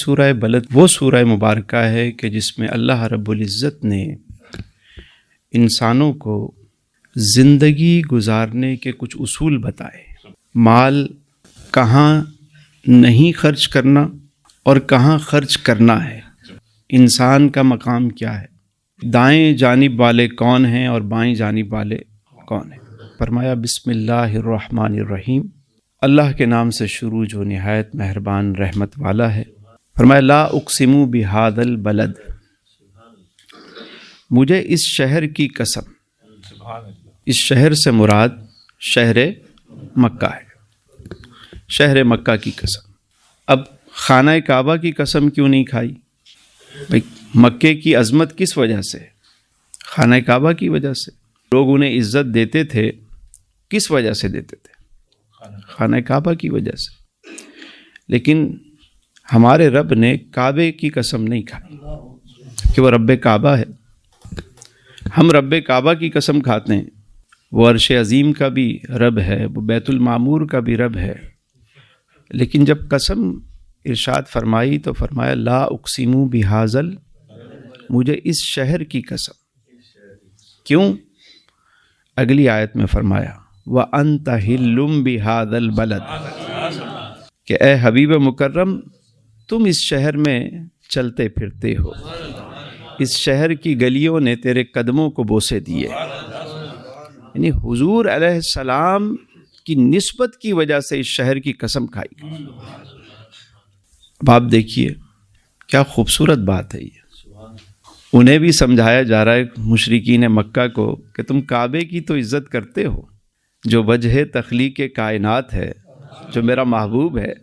سورہ بلد وہ سورہ مبارکہ ہے کہ جس میں اللہ رب العزت نے انسانوں کو زندگی گزارنے کے کچھ اصول بتائے. مال کہاں نہیں خرچ کرنا اور کہاں خرچ کرنا ہے، انسان کا مقام کیا ہے، دائیں جانب والے کون ہیں اور بائیں جانب والے کون ہیں. فرمایا بسم اللہ الرحمن الرحیم، اللہ کے نام سے شروع جو نہایت مہربان رحمت والا ہے. فرمایا لا اقسم بہذا البلد، مجھے اس شہر کی قسم. اس شہر سے مراد شہر مکہ ہے، شہر مکہ کی قسم. اب خانہ کعبہ کی قسم کیوں نہیں کھائی؟ بھئی مکے کی عظمت کس وجہ سے؟ خانہ کعبہ کی وجہ سے. لوگ انہیں عزت دیتے تھے، کس وجہ سے دیتے تھے؟ خانہ کعبہ کی وجہ سے. لیکن ہمارے رب نے کعبے کی قسم نہیں کھائی کہ وہ رب کعبہ ہے. ہم رب کعبہ کی قسم کھاتے ہیں، وہ عرش عظیم کا بھی رب ہے، وہ بیت المعمور کا بھی رب ہے. لیکن جب قسم ارشاد فرمائی تو فرمایا لا اقسم بہذا، مجھے اس شہر کی قسم. کیوں؟ اگلی آیت میں فرمایا وَأَنْتَ حِلٌّ بِهَذَا الْبَلَدِ، کہ اے حبیب مکرم تم اس شہر میں چلتے پھرتے ہو، اس شہر کی گلیوں نے تیرے قدموں کو بوسے دیے. یعنی حضور علیہ السلام کی نسبت کی وجہ سے اس شہر کی قسم کھائی. اب آپ دیکھیے کیا خوبصورت بات ہے. یہ انہیں بھی سمجھایا جا رہا ہے مشرکین مکہ کو کہ تم کعبے کی تو عزت کرتے ہو، جو وجہ تخلیق کائنات ہے، جو میرا محبوب ہے،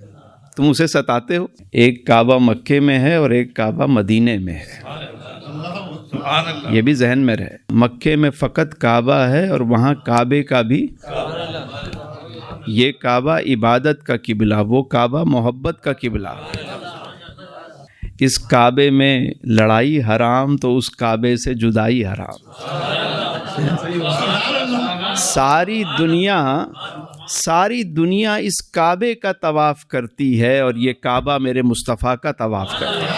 تم اسے ستاتے ہو. ایک کعبہ مکے میں ہے اور ایک کعبہ مدینے میں ہے، یہ بھی ذہن میں رہے. مکے میں فقط کعبہ ہے اور وہاں کعبے کا بھی، یہ کعبہ عبادت کا قبلہ، وہ کعبہ محبت کا قبلہ. اس کعبے میں لڑائی حرام تو اس کعبے سے جدائی حرام. ساری دنیا اس کعبے کا طواف کرتی ہے اور یہ کعبہ میرے مصطفیٰ کا طواف کرتا ہے.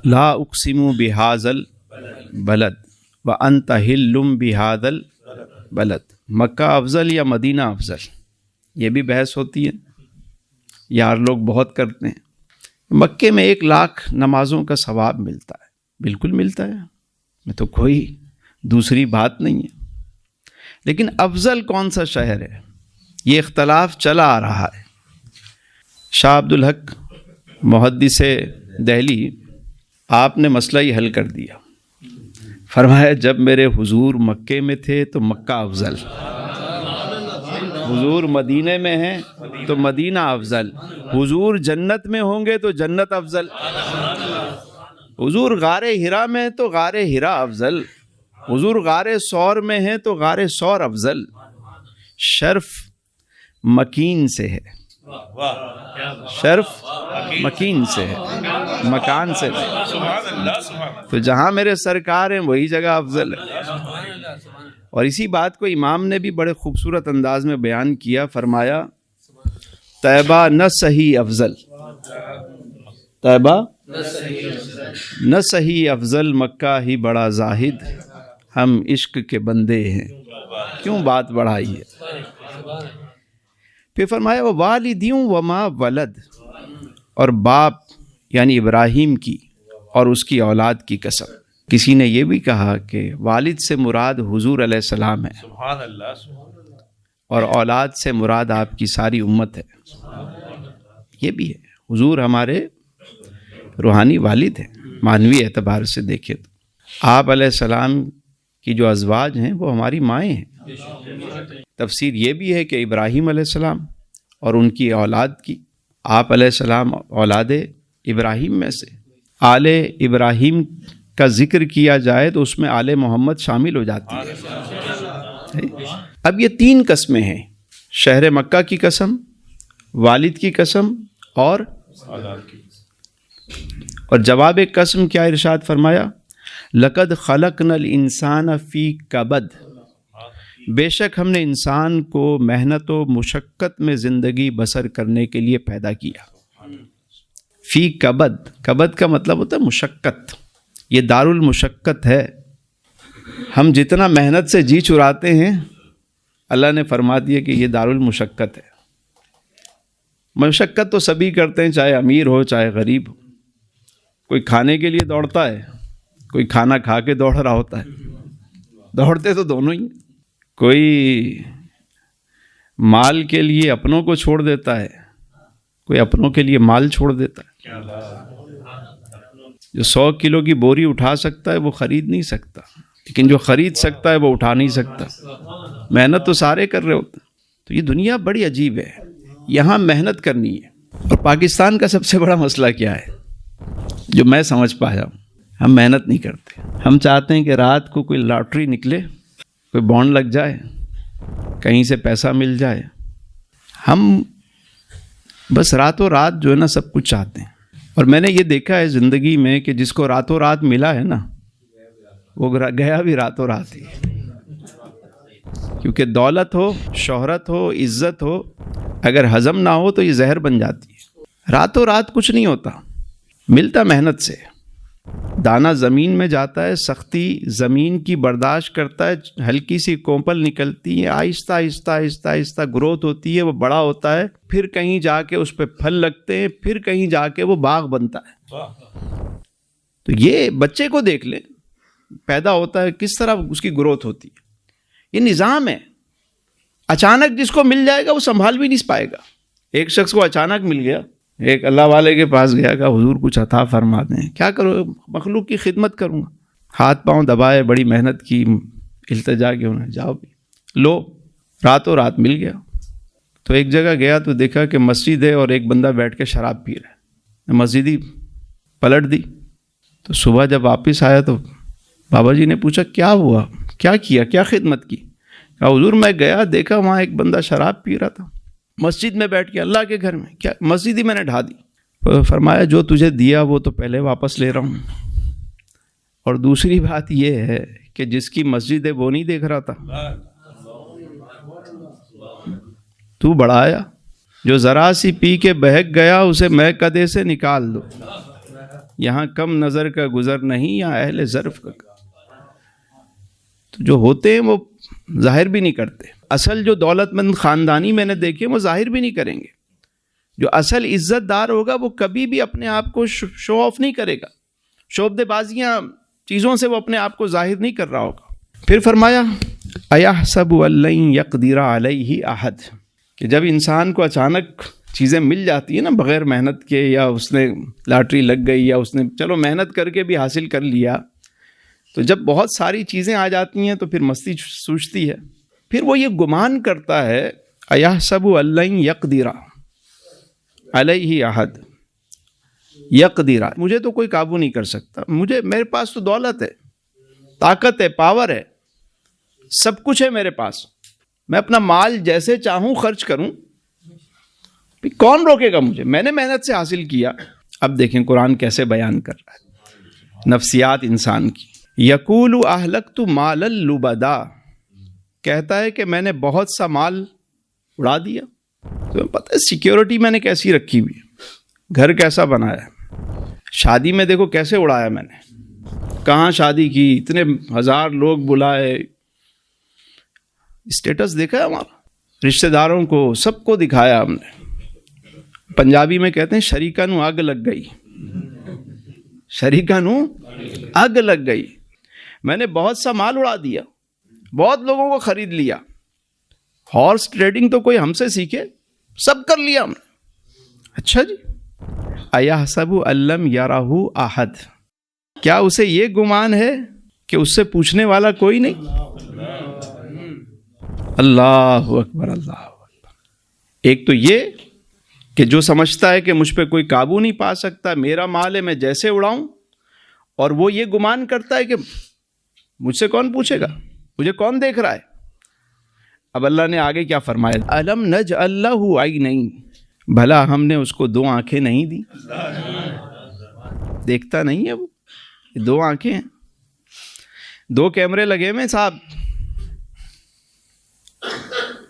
لا اقسم بہذا البلد وانت حل بہذا البلد. مکہ افضل یا مدینہ افضل؟ یہ بھی بحث ہوتی ہے، یار لوگ بہت کرتے ہیں. مکے میں 1,00,000 نمازوں کا ثواب ملتا ہے، بالکل ملتا ہے، میں تو کوئی دوسری بات نہیں ہے. لیکن افضل کون سا شہر ہے، یہ اختلاف چلا آ رہا ہے. شاہ عبد الحق محدث دہلی، آپ نے مسئلہ ہی حل کر دیا. فرمایا جب میرے حضور مکے میں تھے تو مکہ افضل، حضور مدینے میں ہیں تو مدینہ افضل، حضور جنت میں ہوں گے تو جنت افضل، حضور غار حرا میں ہیں تو غار حرا افضل، حضور غار ثور میں ہیں تو غار ثور افضل. شرف مکین سے ہے، شرف مکین سے ہے، مکان سے ہے. تو جہاں میرے سرکار ہیں وہی جگہ افضل ہے. اور اسی بات کو امام نے بھی بڑے خوبصورت انداز میں بیان کیا. فرمایا طیبہ نہ صحیح افضل، طیبہ نہ صحیح افضل، مکہ ہی بڑا زاہد، ہم عشق کے بندے ہیں. کیوں بات بڑھائی ہے؟ پھر فرمایا والدیوں وما ولد، اور باپ یعنی ابراہیم کی اور اس کی اولاد کی قسم. کسی نے یہ بھی کہا کہ والد سے مراد حضور علیہ السلام ہے، اور اولاد سے مراد آپ کی ساری امت ہے. یہ بھی ہے، حضور ہمارے روحانی والد ہیں. معنوی اعتبار سے دیکھیں تو آپ علیہ السلام کی جو ازواج ہیں وہ ہماری مائیں ہیں. تفسیر یہ بھی ہے کہ ابراہیم علیہ السلام اور ان کی اولاد کی، آپ علیہ السلام اولاد ابراہیم میں سے. آل ابراہیم کا ذکر کیا جائے تو اس میں آل محمد شامل ہو جاتی ہے. اب یہ 3 قسمیں ہیں، شہر مکہ کی قسم، والد کی قسم اور جواب قسم کیا ارشاد فرمایا لقد خلقنا الانسان فی کبد، بے شک ہم نے انسان کو محنت و مشقت میں زندگی بسر کرنے کے لیے پیدا کیا. فی کبد، کبد کا مطلب ہوتا ہے مشقت، یہ دار المشقت ہے. ہم جتنا محنت سے جی چراتے ہیں اللہ نے فرما دیا کہ یہ دار المشقت ہے. مشقت تو سبھی کرتے ہیں، چاہے امیر ہو چاہے غریب ہو. کوئی کھانے کے لیے دوڑتا ہے، کوئی کھانا کھا کے دوڑ رہا ہوتا ہے. دوڑتے تو دونوں ہی. کوئی مال کے لیے اپنوں کو چھوڑ دیتا ہے، کوئی اپنوں کے لیے مال چھوڑ دیتا ہے. جو 100 کلو کی بوری اٹھا سکتا ہے وہ خرید نہیں سکتا، لیکن جو خرید سکتا ہے وہ اٹھا نہیں سکتا. محنت تو سارے کر رہے ہوتے ہیں. تو یہ دنیا بڑی عجیب ہے، یہاں محنت کرنی ہے. اور پاکستان کا سب سے بڑا مسئلہ کیا ہے جو میں سمجھ پایا ہوں؟ ہم محنت نہیں کرتے. ہم چاہتے ہیں کہ رات کو کوئی لاٹری نکلے، کوئی بانڈ لگ جائے، کہیں سے پیسہ مل جائے. ہم بس راتوں رات جو ہے نا سب کچھ چاہتے ہیں. اور میں نے یہ دیکھا ہے زندگی میں کہ جس کو راتوں رات ملا ہے نا وہ گیا بھی راتوں رات ہی. کیونکہ دولت ہو، شہرت ہو، عزت ہو، اگر ہضم نہ ہو تو یہ زہر بن جاتی ہے. راتوں رات کچھ نہیں ہوتا، ملتا محنت سے. دانہ زمین میں جاتا ہے، سختی زمین کی برداشت کرتا ہے، ہلکی سی کومپل نکلتی ہے، آہستہ آہستہ آہستہ آہستہ گروتھ ہوتی ہے، وہ بڑا ہوتا ہے، پھر کہیں جا کے اس پہ پھل لگتے ہیں، پھر کہیں جا کے وہ باغ بنتا ہے. تو یہ بچے کو دیکھ لیں، پیدا ہوتا ہے کس طرح اس کی گروتھ ہوتی ہے. یہ نظام ہے. اچانک جس کو مل جائے گا وہ سنبھال بھی نہیں پائے گا. ایک شخص کو اچانک مل گیا، ایک اللہ والے کے پاس گیا، کہا حضور کچھ عطا فرما دیں. کیا کرو؟ مخلوق کی خدمت کروں گا. ہاتھ پاؤں دبائے، بڑی محنت کی، التجا کی انہیں، جاؤ بھی لو. راتوں رات مل گیا. تو ایک جگہ گیا تو دیکھا کہ مسجد ہے اور ایک بندہ بیٹھ کے شراب پی رہا ہے. مسجد ہی پلٹ دی. تو صبح جب واپس آیا تو بابا جی نے پوچھا کیا ہوا، کیا کیا، کیا خدمت کی؟ کہا حضور میں گیا، دیکھا وہاں ایک بندہ شراب پی رہا تھا مسجد میں بیٹھ کے، اللہ کے گھر میں. کیا مسجد ہی میں نے ڈھا دی. فرمایا جو تجھے دیا وہ تو پہلے واپس لے رہا ہوں. اور دوسری بات یہ ہے کہ جس کی مسجد ہے وہ نہیں دیکھ رہا تھا، تو بڑھایا. جو ذرا سی پی کے بہک گیا اسے میں قدے سے نکال دو. یہاں کم نظر کا گزر نہیں، یہاں اہل ظرف کا. تو جو ہوتے ہیں وہ ظاہر بھی نہیں کرتے. اصل جو دولت مند خاندانی میں نے دیکھے وہ ظاہر بھی نہیں کریں گے. جو اصل عزت دار ہوگا وہ کبھی بھی اپنے آپ کو شو آف نہیں کرے گا. شعبدے بازیاں چیزوں سے وہ اپنے آپ کو ظاہر نہیں کر رہا ہوگا. پھر فرمایا ایحسب ان لن یقدر علیہ احد، کہ جب انسان کو اچانک چیزیں مل جاتی ہیں نا بغیر محنت کے، یا اس نے لاٹری لگ گئی، یا اس نے چلو محنت کر کے بھی حاصل کر لیا، تو جب بہت ساری چیزیں آ جاتی ہیں تو پھر مستی سوچتی ہے. پھر وہ یہ گمان کرتا ہے ایحسب ان لن یقدر علیہ احد، یقدر، مجھے تو کوئی قابو نہیں کر سکتا، میرے پاس تو دولت ہے، طاقت ہے، پاور ہے، سب کچھ ہے میرے پاس، میں اپنا مال جیسے چاہوں خرچ کروں، کون روکے گا مجھے؟ میں نے محنت سے حاصل کیا. اب دیکھیں قرآن کیسے بیان کر رہا ہے نفسیات انسان کی. یقول اہلکت مالا لبدا، کہتا ہے کہ میں نے بہت سا مال اڑا دیا. تمہیں پتہ ہے سیکیورٹی میں نے کیسی رکھی ہوئی ہے، گھر کیسا بنایا ہے، شادی میں دیکھو کیسے اڑایا میں نے، کہاں شادی کی، اتنے ہزار لوگ بلائے، اسٹیٹس دیکھا ہے ہمارا، رشتہ داروں کو سب کو دکھایا ہم نے. پنجابی میں کہتے ہیں شریکا نو اگ لگ گئی، شریکا نو اگ لگ گئی. میں نے بہت سا مال اڑا دیا، بہت لوگوں کو خرید لیا. ہارس ٹریڈنگ تو کوئی ہم سے سیکھے، سب کر لیا ہم نے. اچھا جی، ایحسب ان لم یرہ احد، کیا اسے یہ گمان ہے کہ اس سے پوچھنے والا کوئی نہیں؟ اللہ اکبر، اللہ اکبر. ایک تو یہ کہ جو سمجھتا ہے کہ مجھ پہ کوئی قابو نہیں پا سکتا، میرا مال ہے میں جیسے اڑاؤں، اور وہ یہ گمان کرتا ہے کہ مجھ سے کون پوچھے گا، مجھے کون دیکھ رہا ہے. اب اللہ نے آگے کیا فرمایا؟ الم نجعل لہ عینین، بھلا ہم نے اس کو 2 آنکھیں نہیں دی؟ دیکھتا نہیں ہے وہ، 2 آنکھیں ہیں، 2 کیمرے لگے ہوئے صاحب،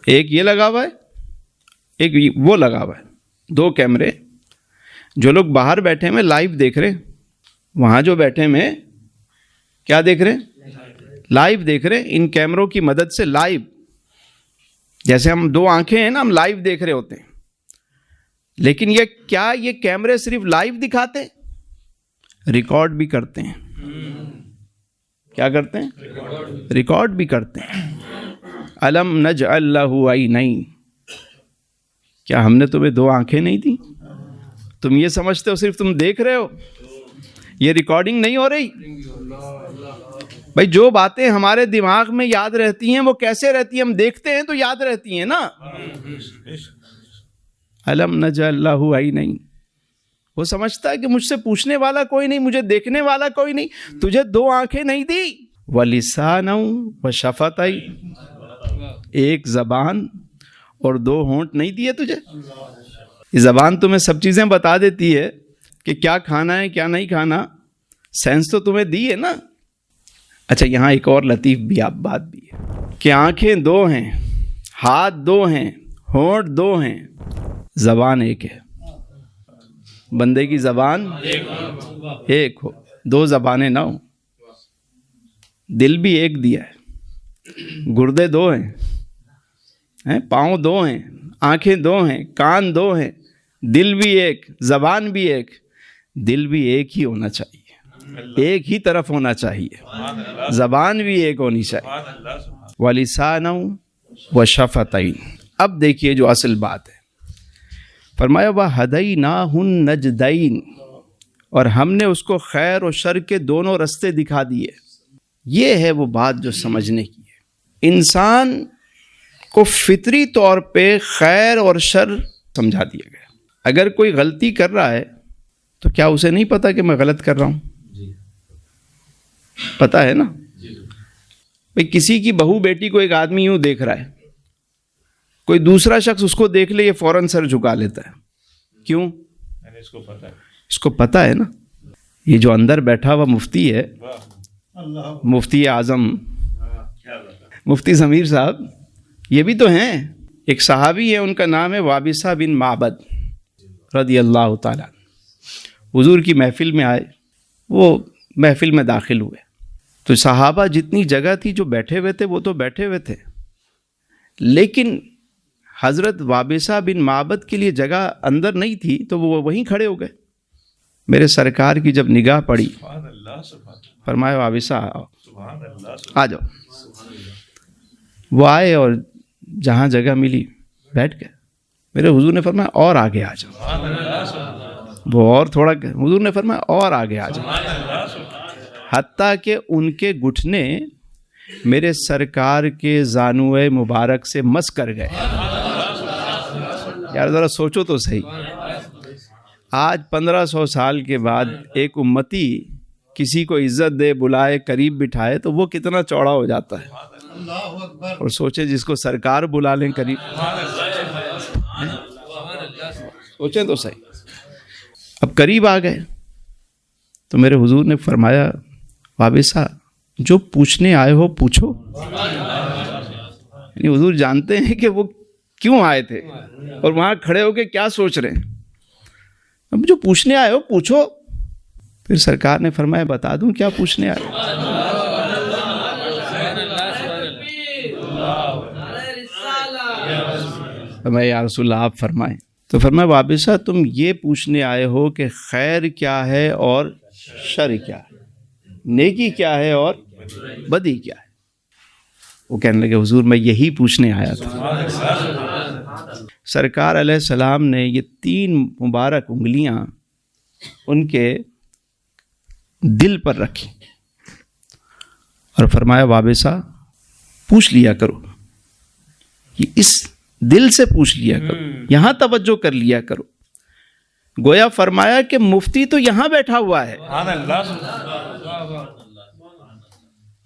ایک یہ لگا ہوا ہے، ایک وہ لگا ہوا ہے، 2 کیمرے. جو لوگ باہر بیٹھے ہیں لائیو دیکھ رہے ہیں, وہاں جو بیٹھے ہیں کیا دیکھ رہے ہیں؟ لائیو دیکھ رہے ہیں, ان کیمروں کی مدد سے لائیو. جیسے ہم دو آنکھیں ہیں نا, ہم لائیو دیکھ رہے ہوتے ہیں. لیکن یہ کیمرے صرف لائیو دکھاتے ہیں؟ ریکارڈ بھی کرتے ہیں. کیا کرتے ہیں؟ ریکارڈ بھی کرتے ہیں. الم نجعل لہ عینین, کیا ہم نے تمہیں دو آنکھیں نہیں دی؟ تم یہ سمجھتے ہو صرف تم دیکھ رہے ہو, یہ ریکارڈنگ نہیں ہو رہی؟ بھائی جو باتیں ہمارے دماغ میں یاد رہتی ہیں وہ کیسے رہتی ہیں؟ ہم دیکھتے ہیں تو یاد رہتی ہیں نا. الم نجعل لہ عینین, وہ سمجھتا ہے کہ مجھ سے پوچھنے والا کوئی نہیں, مجھے دیکھنے والا کوئی نہیں, تجھے دو آنکھیں نہیں دی. وَلِسَانًا وَشَفَتَيْنِ, ایک زبان اور دو ہونٹ نہیں دیے تجھے؟ یہ زبان تمہیں سب چیزیں بتا دیتی ہے کہ کیا کھانا ہے کیا نہیں کھانا, سینس تو تمہیں دی ہے نا. اچھا یہاں ایک اور لطیف بھی بات بھی ہے کہ آنکھیں دو ہیں, ہاتھ دو ہیں, ہونٹ دو ہیں, زبان ایک ہے. بندے کی زبان ایک ہو, دو زبانیں نہ ہوں. دل بھی ایک دیا ہے, گردے دو ہیں, پاؤں دو ہیں, آنکھیں دو ہیں, کان دو ہیں, دل بھی ایک, زبان بھی ایک. دل بھی ایک ہی ہونا چاہیے, ایک ہی طرف ہونا چاہیے, زبان بھی ایک ہونی چاہیے. وَلِسَانًا وَشَفَتَيْنِ. اب دیکھیے جو اصل بات ہے, فرمایا وَهَدَيْنَاهُ النَّجْدَيْنِ, اور ہم نے اس کو خیر اور شر کے دونوں رستے دکھا دیے. یہ ہے وہ بات جو سمجھنے کی ہے. انسان کو فطری طور پہ خیر اور شر سمجھا دیا گیا. اگر کوئی غلطی کر رہا ہے تو کیا اسے نہیں پتا کہ میں غلط کر رہا ہوں؟ پتا ہے نا. بھئی کسی کی بہو بیٹی کو ایک آدمی یوں دیکھ رہا ہے, کوئی دوسرا شخص اس کو دیکھ لے, یہ فوراً سر جھکا لیتا ہے. کیوں؟ اس کو پتا ہے نا. یہ جو اندر بیٹھا ہوا مفتی ہے, مفتی اعظم مفتی ضمیر صاحب, یہ بھی تو ہیں. ایک صحابی ہے, ان کا نام ہے وابصہ بن معبد رضی اللہ تعالیٰ. حضور کی محفل میں آئے, وہ محفل میں داخل ہوئے تو صحابہ جتنی جگہ تھی جو بیٹھے ہوئے تھے وہ تو بیٹھے ہوئے تھے, لیکن حضرت وابصہ بن معبد کے لیے جگہ اندر نہیں تھی تو وہ وہیں کھڑے ہو گئے. میرے سرکار کی جب نگاہ پڑی, فرمایا وابصہ آ جاؤ. وہ آئے اور جہاں جگہ ملی بیٹھ گئے. میرے حضور نے فرمایا اور آگے آ جاؤ. وہ اور تھوڑا, حضور نے فرمایا اور آگے آ جاؤ. حتیٰ کہ ان کے گھٹنے میرے سرکار کے زانوئے مبارک سے مس کر گئے. یار ذرا سوچو تو صحیح, آج 1500 سال کے بعد ایک امتی کسی کو عزت دے, بلائے, قریب بٹھائے تو وہ کتنا چوڑا ہو جاتا ہے. اور سوچے جس کو سرکار بلا لیں قریب, سوچیں تو صحیح. اب قریب آ گئے تو میرے حضور نے فرمایا وابصہ جو پوچھنے آئے ہو پوچھو. یعنی حضور جانتے ہیں کہ وہ کیوں آئے تھے اور وہاں کھڑے ہو کے کیا سوچ رہے ہیں. اب جو پوچھنے آئے ہو پوچھو. پھر سرکار نے فرمایا بتا دوں کیا پوچھنے آئے ہو؟ فرمایا یا رسول اللہ آپ فرمائیں. تو فرمایا وابصہ تم یہ پوچھنے آئے ہو کہ خیر کیا ہے اور شر کیا ہے, نیکی کیا ہے اور بدی کیا ہے. وہ کہنے لگے حضور میں یہی پوچھنے آیا تھا. سرکار علیہ السلام نے یہ 3 مبارک انگلیاں ان کے دل پر رکھی اور فرمایا وابصہ پوچھ لیا کرو, یہ اس دل سے پوچھ لیا کرو, یہاں توجہ کر لیا کرو. گویا فرمایا کہ مفتی تو یہاں بیٹھا ہوا ہے,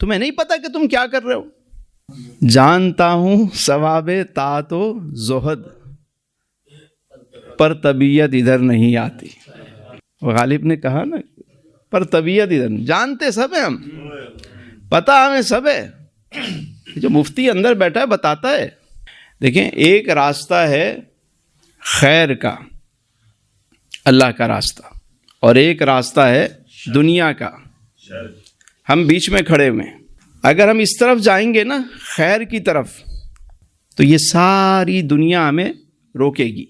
تمہیں نہیں پتا کہ تم کیا کر رہے ہو. جانتا ہوں ثواب طاعت و زہد, پر طبیعت ادھر نہیں آتی. غالب نے کہا نا پر طبیعت ادھر, جانتے سب ہیں ہم, پتا ہمیں سب ہے. جو مفتی اندر بیٹھا ہے بتاتا ہے. دیکھیں ایک راستہ ہے خیر کا اللہ کا راستہ، اور ایک راستہ ہے دنیا کا. ہم بیچ میں کھڑے ہوئے ہیں. اگر ہم اس طرف جائیں گے نا خیر کی طرف تو یہ ساری دنیا ہمیں روکے گی،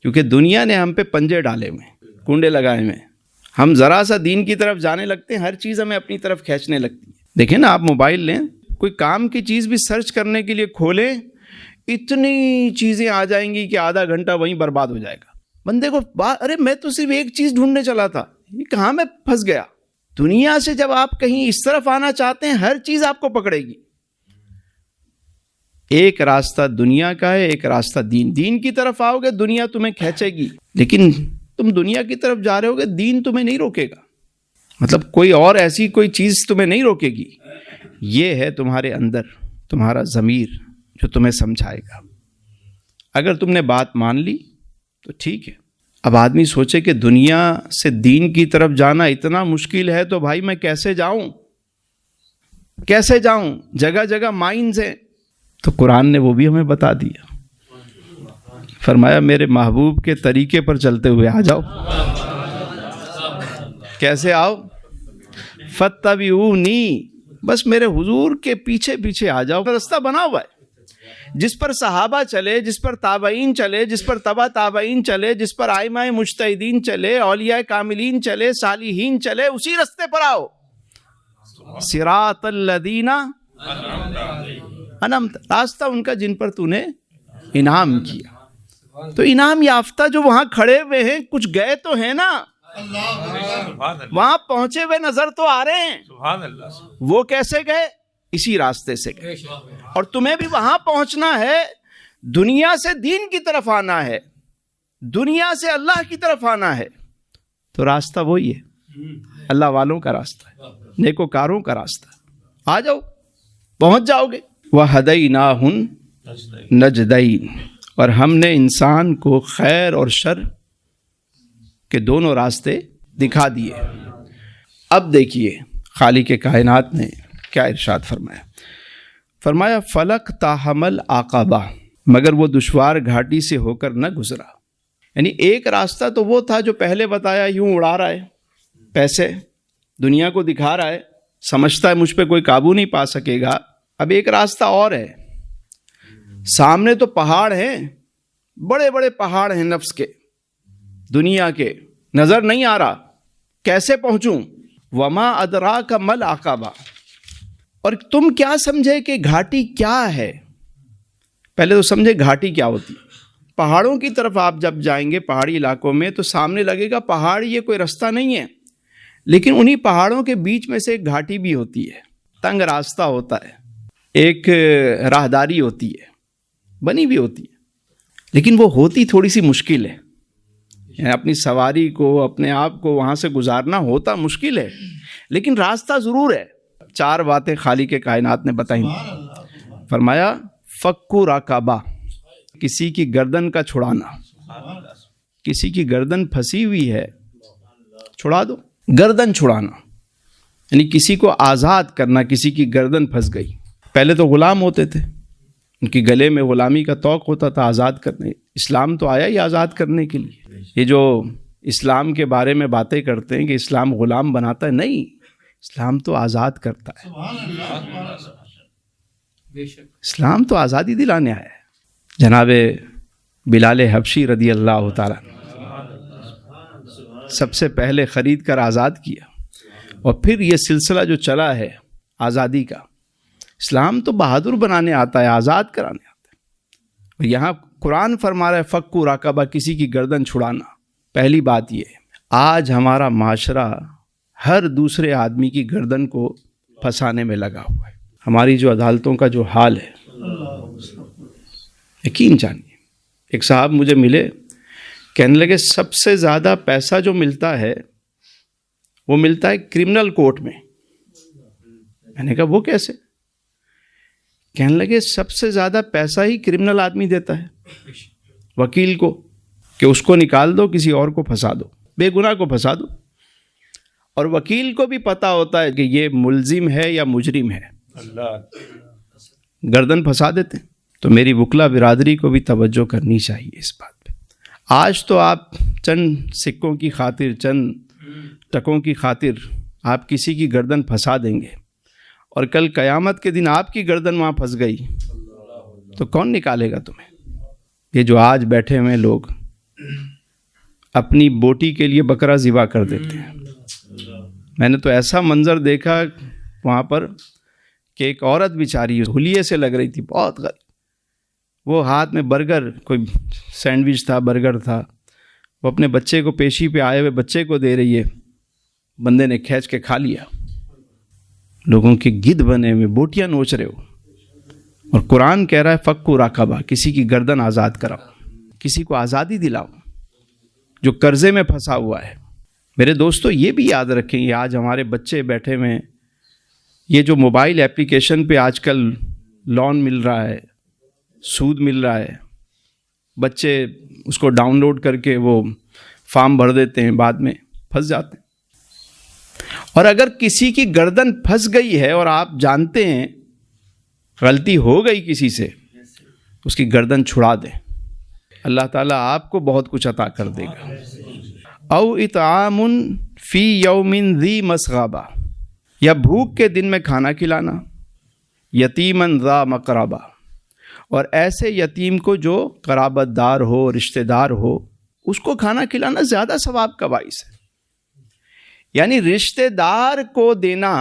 کیونکہ دنیا نے ہم پہ پنجے ڈالے ہوئے ہیں، کنڈے لگائے ہوئے ہیں. ہم ذرا سا دین کی طرف جانے لگتے ہیں، ہر چیز ہمیں اپنی طرف کھینچنے لگتی ہے. دیکھیں نا، آپ موبائل لیں، کوئی کام کی چیز بھی سرچ کرنے کے لیے کھولیں، اتنی چیزیں آ جائیں گی کہ آدھا گھنٹہ وہیں برباد ہو جائے گا. بندے کو ارے میں تو صرف ایک چیز ڈھونڈنے چلا تھا، یہ کہاں میں پھنس گیا. دنیا سے جب آپ کہیں اس طرف آنا چاہتے ہیں ہر چیز آپ کو پکڑے گی. ایک راستہ دنیا کا ہے، ایک راستہ دین کی طرف آؤ گے دنیا تمہیں کھینچے گی، لیکن تم دنیا کی طرف جا رہے ہوگے دین تمہیں نہیں روکے گا. مطلب کوئی اور ایسی کوئی چیز تمہیں نہیں روکے گی. یہ ہے تمہارے اندر تمہارا ضمیر جو تمہیں سمجھائے گا. اگر تم نے بات مان لی تو ٹھیک ہے. اب آدمی سوچے کہ دنیا سے دین کی طرف جانا اتنا مشکل ہے تو بھائی میں کیسے جاؤں، کیسے جاؤں؟ جگہ جگہ مائنز ہیں. تو قرآن نے وہ بھی ہمیں بتا دیا. فرمایا میرے محبوب کے طریقے پر چلتے ہوئے آ جاؤ. کیسے آؤ؟ فَاتَّبِعُونِی، بس میرے حضور کے پیچھے پیچھے آ جاؤ. راستہ بنا ہوا ہے جس پر صحابہ چلے، جس پر تابعین چلے، جس پر تبع تابعین چلے، جس پر ائمہ مجتہدین چلے، اولیاء کاملین چلے، صالحین چلے، اسی راستے پر آؤ. صراط الذین انعمت، راستہ ان کا جن پر تو نے انعام کیا. تو انعام یافتہ جو وہاں کھڑے ہوئے ہیں کچھ گئے تو ہیں نا، وہاں پہنچے ہوئے نظر تو آ رہے ہیں. وہ کیسے گئے؟ اسی راستے سے گئے. اور تمہیں بھی وہاں پہنچنا ہے، دنیا سے دین کی طرف آنا ہے، دنیا سے اللہ کی طرف آنا ہے. تو راستہ وہی ہے، اللہ والوں کا راستہ ہے، نیکوکاروں کا راستہ ہے. آ جاؤ، پہنچ جاؤ گے. وَهَدَيْنَاهُ النَّجْدَيْنِ، اور ہم نے انسان کو خیر اور شر کے دونوں راستے دکھا دیے. اب دیکھیے خالق کائنات نے کیا ارشاد فرمایا فلک تاحمل عقبہ، مگر وہ دشوار گھاٹی سے ہو کر نہ گزرا. یعنی ایک راستہ تو وہ تھا جو پہلے بتایا، یوں اڑا رہا ہے پیسے، دنیا کو دکھا رہا ہے، سمجھتا ہے مجھ پہ کوئی قابو نہیں پا سکے گا. اب ایک راستہ اور ہے، سامنے تو پہاڑ ہیں، بڑے بڑے پہاڑ ہیں نفس کے، دنیا کے، نظر نہیں آ رہا کیسے پہنچوں. وما ادراک مل عقبہ، اور تم کیا سمجھے کہ گھاٹی کیا ہے. پہلے تو سمجھے گھاٹی کیا ہوتی. پہاڑوں کی طرف آپ جب جائیں گے پہاڑی علاقوں میں تو سامنے لگے گا پہاڑ، یہ کوئی رستہ نہیں ہے، لیکن انہی پہاڑوں کے بیچ میں سے ایک گھاٹی بھی ہوتی ہے، تنگ راستہ ہوتا ہے، ایک راہداری ہوتی ہے، بنی بھی ہوتی ہے، لیکن وہ ہوتی تھوڑی سی مشکل ہے. یعنی اپنی سواری کو، اپنے آپ کو وہاں سے گزارنا ہوتا مشکل ہے، لیکن راستہ ضرور ہے. 4 باتیں خالق کائنات نے بتائیں. فرمایا فکو رقبہ، کسی کی گردن کا چھڑانا. کسی کی گردن پھنسی ہوئی ہے، چھڑا دو. گردن چھڑانا یعنی کسی کو آزاد کرنا. کسی کی گردن پھنس گئی. پہلے تو غلام ہوتے تھے، ان کی گلے میں غلامی کا طوق ہوتا تھا آزاد کرنے. اسلام تو آیا ہی آزاد کرنے کے لیے. یہ جو اسلام کے بارے میں باتیں کرتے ہیں کہ اسلام غلام بناتا ہے، نہیں، اسلام تو آزاد کرتا ہے. اسلام تو آزادی دلانے آیا ہے. جناب بلال حبشی رضی اللہ تعالیٰ سب سے پہلے خرید کر آزاد کیا، اور پھر یہ سلسلہ جو چلا ہے آزادی کا. اسلام تو بہادر بنانے آتا ہے، آزاد کرانے آتا ہے. اور یہاں قرآن فرما رہا ہے فکو رقبہ، کسی کی گردن چھڑانا. پہلی بات یہ ہے، آج ہمارا معاشرہ ہر دوسرے آدمی کی گردن کو پھنسانے میں لگا ہوا ہے. ہماری جو عدالتوں کا جو حال ہے، یقین جانیے. ایک صاحب مجھے ملے، کہنے لگے سب سے زیادہ پیسہ جو ملتا ہے وہ ملتا ہے کرمنل کورٹ میں. میں نے کہا وہ کیسے؟ کہنے لگے سب سے زیادہ پیسہ ہی کرمنل آدمی دیتا ہے وکیل کو، کہ اس کو نکال دو، کسی اور کو پھنسا دو، بے گناہ کو پھنسا دو. اور وکیل کو بھی پتہ ہوتا ہے کہ یہ ملزم ہے یا مجرم ہے، گردن پھنسا دیتے ہیں. تو میری وکلا برادری کو بھی توجہ کرنی چاہیے اس بات پہ. آج تو آپ چند سکوں کی خاطر، چند ٹکوں کی خاطر آپ کسی کی گردن پھنسا دیں گے، اور کل قیامت کے دن آپ کی گردن وہاں پھنس گئی تو کون نکالے گا تمہیں؟ یہ جو آج بیٹھے ہوئے لوگ اپنی بوٹی کے لیے بکرا ذبح کر دیتے ہیں. میں نے تو ایسا منظر دیکھا وہاں پر کہ ایک عورت بیچاری حلیے سے لگ رہی تھی، بہت غریب، وہ ہاتھ میں برگر، کوئی سینڈوچ تھا، برگر تھا، وہ اپنے بچے کو، پیشی پہ آئے ہوئے بچے کو دے رہی ہے، بندے نے کھینچ کے کھا لیا. لوگوں کے گدھ بنے ہوئے بوٹیاں نوچ رہے ہو، اور قرآن کہہ رہا ہے فکو رقبہ، کسی کی گردن آزاد کراؤ، کسی کو آزادی دلاؤ جو قرضے میں پھنسا ہوا ہے. میرے دوستو یہ بھی یاد رکھیں، یہ آج ہمارے بچے بیٹھے ہوئے ہیں، یہ جو موبائل اپلیکیشن پہ آج کل لون مل رہا ہے، سود مل رہا ہے، بچے اس کو ڈاؤن لوڈ کر کے وہ فارم بھر دیتے ہیں، بعد میں پھنس جاتے ہیں. اور اگر کسی کی گردن پھنس گئی ہے اور آپ جانتے ہیں غلطی ہو گئی کسی سے، اس کی گردن چھڑا دیں، اللہ تعالیٰ آپ کو بہت کچھ عطا کر دے گا. او اطعام فی یوم ذی مسغبہ، یا بھوک کے دن میں کھانا کھلانا، یتیما ذا مقربہ، اور ایسے یتیم کو جو قرابت دار ہو، رشتہ دار ہو، اس کو کھانا کھلانا زیادہ ثواب کا باعث ہے. یعنی رشتہ دار کو دینا،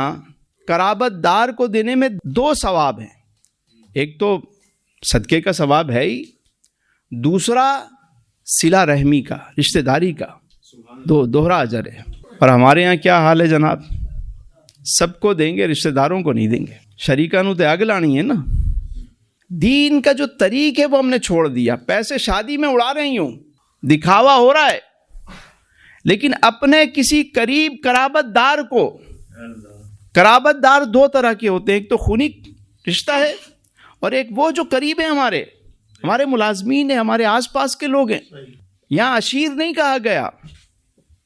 قرابت دار کو دینے میں دو ثواب ہیں، ایک تو صدقے کا ثواب ہے ہی، دوسرا صلہ رحمی کا، رشتہ داری کا، دوہرا اجر ہے. اور ہمارے یہاں کیا حال ہے جناب، سب کو دیں گے، رشتہ داروں کو نہیں دیں گے. شریکانو تے اگ لانی ہے نا. دین کا جو طریق ہے وہ ہم نے چھوڑ دیا. پیسے شادی میں اڑا رہی ہوں، دکھاوا ہو رہا ہے، لیکن اپنے کسی قریب قرابت دار کو، قرابت دار دو طرح کے ہوتے ہیں، ایک تو خونی رشتہ ہے، اور ایک وہ جو قریب ہیں، ہمارے ملازمین ہیں، ہمارے آس پاس کے لوگ ہیں. یہاں عشیر نہیں کہا گیا،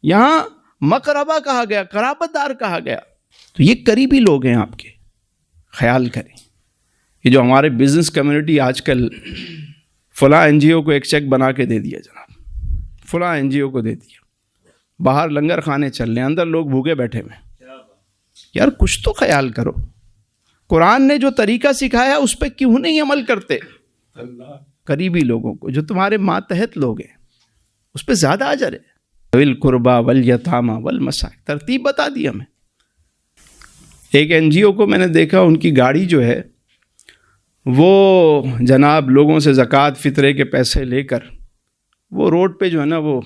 یہاں مقربہ کہا گیا، قرابت دار کہا گیا. تو یہ قریبی لوگ ہیں آپ کے، خیال کریں. یہ جو ہمارے بزنس کمیونٹی آج کل فلاں این جی او کو ایک چیک بنا کے دے دیا جناب، فلاں این جی او کو دے دیا، باہر لنگر خانے چل رہے ہیں، اندر لوگ بھوکے بیٹھے ہوئے. یار کچھ تو خیال کرو. قرآن نے جو طریقہ سکھایا اس پہ کیوں نہیں عمل کرتے؟ قریبی لوگوں کو، جو تمہارے ماتحت لوگ ہیں، اس پہ زیادہ اجر ہے. والقربا والیتامی والمساکین، ترتیب بتا دی ہمیں. ایک این جی او کو میں نے دیکھا، ان کی گاڑی جو ہے وہ جناب لوگوں سے زکوٰۃ فطرے کے پیسے لے کر وہ روڈ پہ جو ہے نا، وہ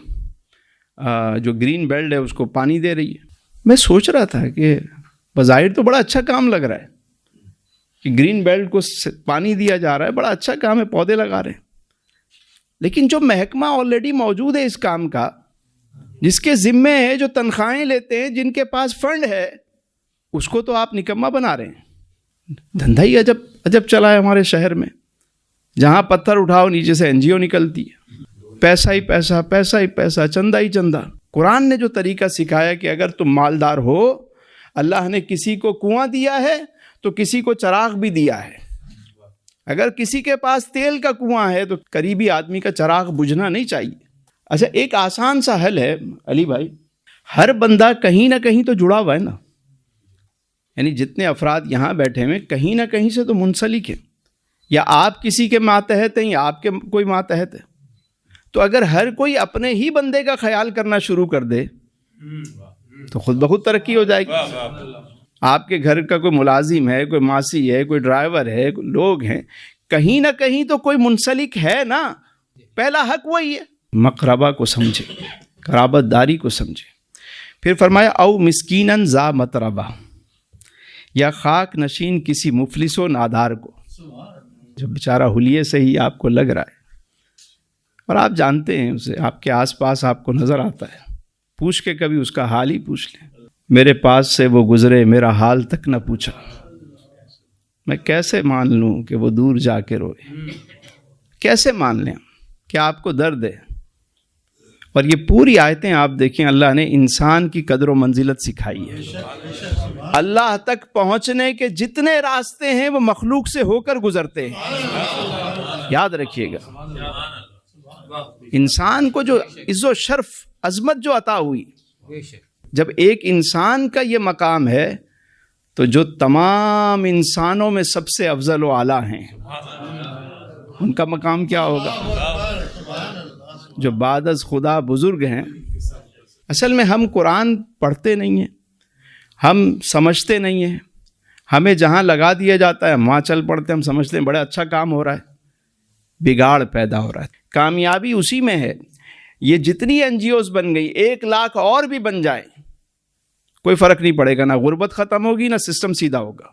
جو گرین بیلٹ ہے اس کو پانی دے رہی ہے. میں سوچ رہا تھا کہ بظاہر تو بڑا اچھا کام لگ رہا ہے کہ گرین بیلٹ کو پانی دیا جا رہا ہے، بڑا اچھا کام ہے، پودے لگا رہے ہیں. لیکن جو محکمہ آلریڈی موجود ہے اس کام کا، جس کے ذمے ہے، جو تنخواہیں لیتے ہیں، جن کے پاس فنڈ ہے، اس کو تو آپ نکما بنا رہے ہیں. دھندہ ہی عجب چلا ہے ہمارے شہر میں. جہاں پتھر اٹھاؤ نیچے سے این جی او نکلتی ہے، پیسہ ہی پیسہ، پیسہ ہی پیسہ، چندہ ہی چندہ. قرآن نے جو طریقہ سکھایا کہ اگر تم مالدار ہو، اللہ نے کسی کو کنواں دیا ہے تو کسی کو چراغ بھی دیا ہے. اگر کسی کے پاس تیل کا کنواں ہے تو قریبی آدمی کا چراغ بجھنا نہیں چاہیے. اچھا ایک آسان سا حل ہے علی بھائی، ہر بندہ کہیں نہ کہیں تو جڑا ہوا ہے نا. یعنی جتنے افراد یہاں بیٹھے ہوئے کہیں نہ کہیں سے تو منسلک ہیں، یا آپ کسی کے ماتحت ہیں یا آپ کے کوئی ماتحت ہے. تو اگر ہر کوئی اپنے ہی بندے کا خیال کرنا شروع کر دے تو خود بخود ترقی ہو جائے گی. آپ کے گھر کا کوئی ملازم ہے، کوئی ماسی ہے، کوئی ڈرائیور ہے، کوئی لوگ ہیں، کہیں نہ کہیں تو کوئی منسلک ہے نا. پہلا حق وہی ہے. مقربہ کو سمجھے، قرابت داری کو سمجھے. پھر فرمایا او مسکیناً ذا متربہ، یا خاک نشین کسی مفلس و نادار کو، جو بیچارہ حلیے سے ہی آپ کو لگ رہا ہے اور آپ جانتے ہیں اسے، آپ کے آس پاس آپ کو نظر آتا ہے. پوچھ کے کبھی اس کا حال ہی پوچھ لیں. میرے پاس سے وہ گزرے، میرا حال تک نہ پوچھا، میں کیسے مان لوں کہ وہ دور جا کے روئے؟ کیسے مان لیں کہ آپ کو درد ہے؟ اور یہ پوری آیتیں آپ دیکھیں، اللہ نے انسان کی قدر و منزلت سکھائی ہے. اللہ تک پہنچنے کے جتنے راستے ہیں وہ مخلوق سے ہو کر گزرتے ہیں، یاد رکھیے گا. انسان کو جو عز و شرف عظمت جو عطا ہوئی، جب ایک انسان کا یہ مقام ہے تو جو تمام انسانوں میں سب سے افضل و اعلیٰ ہیں ان کا مقام کیا ہوگا؟ جو بعد از خدا بزرگ ہیں. اصل میں ہم قرآن پڑھتے نہیں ہیں، ہم سمجھتے نہیں ہیں، ہمیں جہاں لگا دیا جاتا ہے وہاں چل پڑتے ہیں. ہم سمجھتے ہیں بڑا اچھا کام ہو رہا ہے، بگاڑ پیدا ہو رہا ہے. کامیابی اسی میں ہے. یہ جتنی NGOs بن گئی 1 لاکھ اور بھی بن جائیں کوئی فرق نہیں پڑے گا. نہ غربت ختم ہوگی نہ سسٹم سیدھا ہوگا.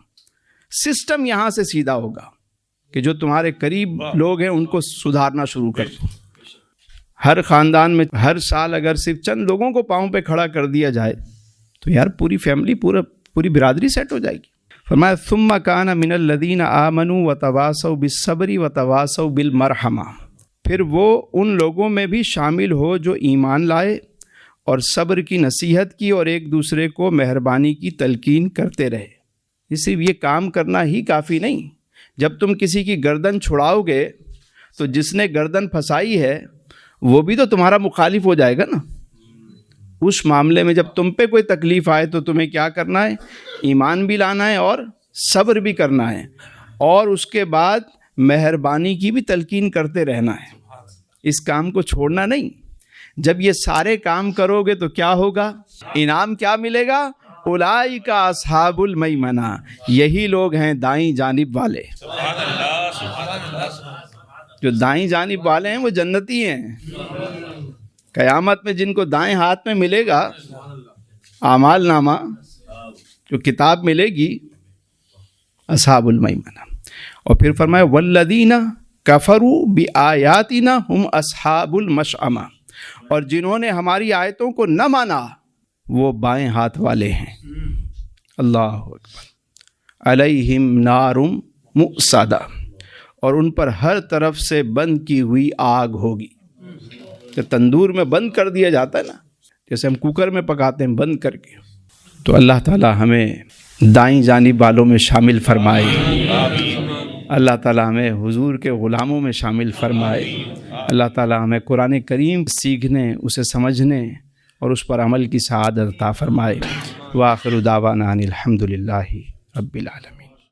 سسٹم یہاں سے سیدھا ہوگا کہ جو تمہارے قریب لوگ ہیں ان کو سدھارنا شروع کر دو. ہر خاندان میں ہر سال اگر صرف چند لوگوں کو پاؤں پہ کھڑا کر دیا جائے تو یار پوری فیملی پوری برادری سیٹ ہو جائے گی. فرمایا ثم کان من الذین آمنوا وتواصوا بالصبر وتواصوا بالمرحمہ، پھر وہ ان لوگوں میں بھی شامل ہو جو ایمان لائے اور صبر کی نصیحت کی اور ایک دوسرے کو مہربانی کی تلقین کرتے رہے. یہ صرف یہ کام کرنا ہی کافی نہیں. جب تم کسی کی گردن چھڑاؤ گے تو جس نے گردن پھنسائی ہے وہ بھی تو تمہارا مخالف ہو جائے گا نا. اس معاملے میں جب تم پہ کوئی تکلیف آئے تو تمہیں کیا کرنا ہے؟ ایمان بھی لانا ہے اور صبر بھی کرنا ہے اور اس کے بعد مہربانی کی بھی تلقین کرتے رہنا ہے. اس کام کو چھوڑنا نہیں. جب یہ سارے کام کرو گے تو کیا ہوگا؟ انعام کیا ملے گا؟ اولئک اصحاب المیمنہ، یہی لوگ ہیں دائیں جانب والے. جو دائیں جانب والے ہیں وہ جنتی ہیں. قیامت میں جن کو دائیں ہاتھ میں ملے گا اعمال نامہ، جو کتاب ملے گی، اصحاب المیمنہ. اور پھر فرمایا والذین کفروا بآیاتنا ہم اصحاب المشأمہ، اور جنہوں نے ہماری آیتوں کو نہ مانا وہ بائیں ہاتھ والے ہیں. اللہ اکبر. علیہم نار مؤصدہ، اور ان پر ہر طرف سے بند کی ہوئی آگ ہوگی. کہ تندور میں بند کر دیا جاتا ہے نا، جیسے ہم کوکر میں پکاتے ہیں بند کر کے. تو اللہ تعالی ہمیں دائیں جانب والوں میں شامل فرمائے. اللہ تعالی ہمیں حضور کے غلاموں میں شامل فرمائے. اللہ تعالی ہمیں قرآن کریم سیکھنے، اسے سمجھنے اور اس پر عمل کی سعادت عطا فرمائے. وآخر دعوانا ان الحمد للہ رب العالمین.